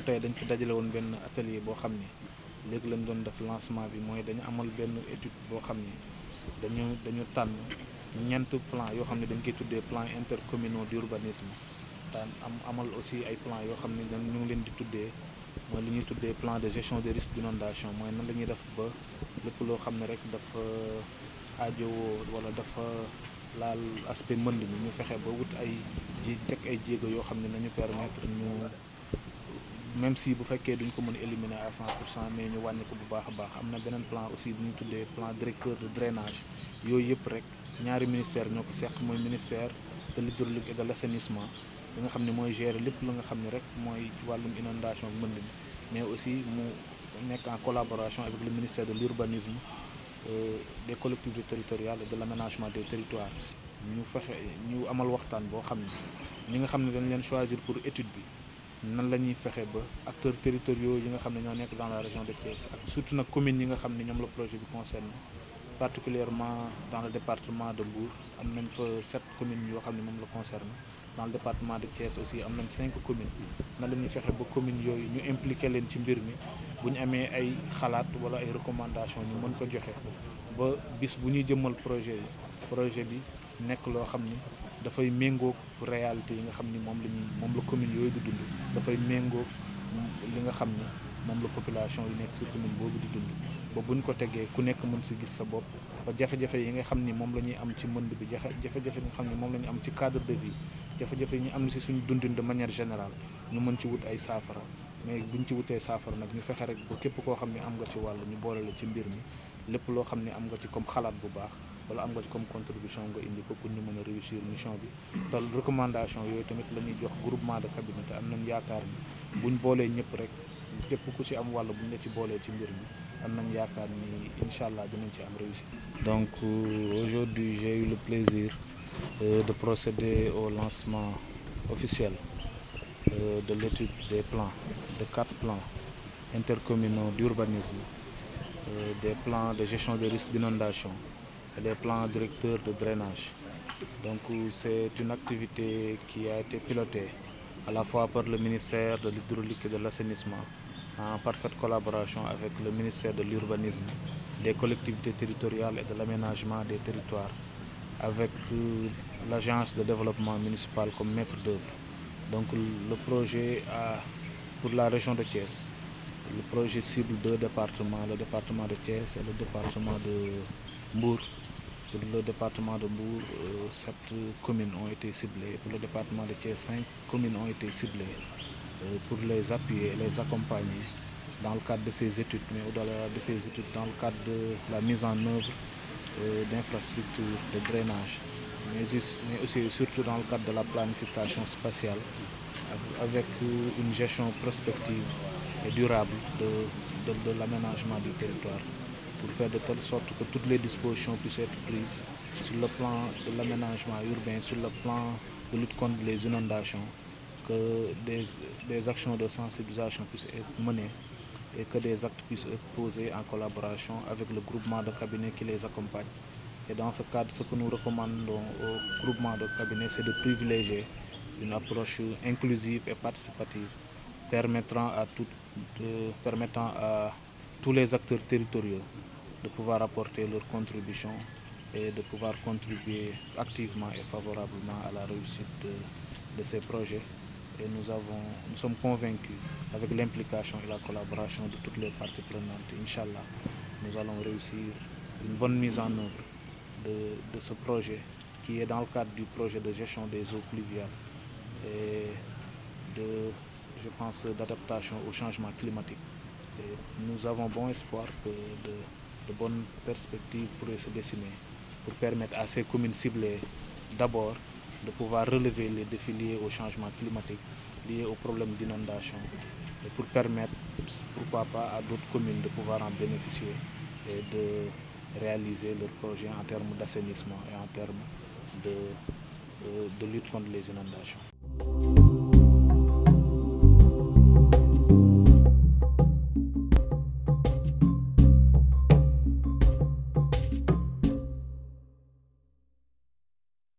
tey dañ fi dajale woon benn atelier boo xam ni léegi lañ doon def lancement bi mooy dañu amal benn étude boo xam ni dañu tànn ñeent plan yoo xam ne dañ koy tuddee plan intercommunaux d'urbanisme daan amal aussi ay plan yoo xam ne ñu ngi leen di tuddee mooy li ñuy tuddee plan de gestion des risques d'inondation mooy nan la ñuy def ba lépp loo xam ne rek dafa aajowoo wala dafa laal aspect mbënd mi ñu fexe ba wut ay teg ay jéego yoo xam ne nañu permettre ñu même si bu fekkee duñ ko mën a éliminer à 100% mais ñu wàññi ko bu baax a baax am na beneen plan aussi bu ñu tuddee plan directeur de drainage yooyu yëpp rek ñaari ministère ñoo ko seq mooy ministère de l'hydraulique et de l'assainissement bi nga xam ne mooy gérer lépp lu nga xam ne rek mooy wàllum inondation mbënd mi mais aussi mu nekk en collaboration avec le ministère de l'urbanisme des collectivités territoriales et de l'aménagement des territoires ñu amal waxtaan boo xam ne ñi nga xam ne dañ leen choisir pour étude bi nan la ñuy fexe ba acteurs territoriaux yi nga xam ne ñoo nekk dans la région de Thiès ak surtout nag communes yi nga xam ne ñoom la projet bi concerne particulièrement dans le département de Mbour am nañ fa 7 communes yoo xam ne moom la concerne dans le département de Thiès aussi am nañ 5 communes nan la ñuy fexe ba communes yooyu ñu impliqué leen ci mbir mi bu ñu amee ay xalaat wala ay recommandations ñu mën ko joxe ba bis bu ñuy jëmmal projet bi nekk loo xam ni dafay méngoog réalité yi nga xam ni moom la commune yooyu di dund dafay méngoog li nga xam ni moom la population yi nekk ci commune boobu di dund ba buñ ko tegee ku nekk mën ci gis sa bopp ba jafe-jafe yi nga xam ni moom la ñuy am ci mbënd bi jafe-jafe yi nga xam ni moom la ñu am ci cadre de vie jafe-jafe yi ñu am ci suñu dundin de manière générale ñu mën ci wut ay saafara mais buñ ci wutee saafara nag ñu fexe rek ba képp koo xam ni am nga ci wàll ñu boole la ci mbir mi lépp loo xam ni am nga ci comme xalaat bu baax wala am nga ci comme contribution nga indi ko pour ñu mën a réussir mission bi te recommandation yooyu tamit la ñuy jox groupement de cabinet te am nañ yaakaar ni buñ boolee ñëpp rek képp ku ci am wàll buñ la ci boolee ci mbir mi am nañ yaakaar ni incha allah dinañ ci am réussite. Donc aujourd'hui j'ai eu le plaisir de procéder au lancement officiel de l'étude des plans, de 4 plans intercommunaux d'urbanisme, des plans de gestion des risques d'inondation et des plans directeurs de drainage. Donc c'est une activité qui a été pilotée à la fois par le ministère de l'hydraulique et de l'assainissement en parfaite collaboration avec le ministère de l'urbanisme, des collectivités territoriales et de l'aménagement des territoires, avec l'agence de développement municipal comme maître d'œuvre. Donc le projet pour la région de Thiès, le projet cible 2 départements, le département de Thiès et le département de Mbour. Pour le département de Mbour, 7 communes ont été ciblées. Pour le département de Thiès, 5 communes ont été ciblées pour les appuyer et les accompagner dans le cadre de ces études, mais au-delà de ces études, dans le cadre de la mise en œuvre d'infrastructures de drainage, mais aussi et surtout dans le cadre de la planification spatiale, avec une gestion prospective et durable de l'aménagement du territoire, pour faire de telle sorte que toutes les dispositions puissent être prises sur le plan de l'aménagement urbain, sur le plan de lutte contre les inondations, que des actions de sensibilisation puissent être menées et que des actes puissent être posés en collaboration avec le groupement de cabinet qui les accompagne. Et dans ce cadre, ce que nous recommandons au groupement de cabinet, c'est de privilégier une approche inclusive et participative, permettant à tous les acteurs territoriaux de pouvoir apporter leur contribution et de pouvoir contribuer activement et favorablement à la réussite de ces projets. Et nous sommes convaincus, avec l'implication et la collaboration de toutes les parties prenantes, Inch'Allah, nous allons réussir une bonne mise en œuvre de ce projet qui est dans le cadre du projet de gestion des eaux pluviales et je pense, d'adaptation au changement climatique. Et nous avons bon espoir que de bonnes perspectives pourraient se dessiner pour permettre à ces communes ciblées d'abord de pouvoir relever les défis liés au changement climatique, liés aux problèmes d'inondation, et pour permettre, pourquoi pas, à d'autres communes de pouvoir en bénéficier et de réaliser leurs projets en termes d'assainissement et en termes de lutte contre les inondations.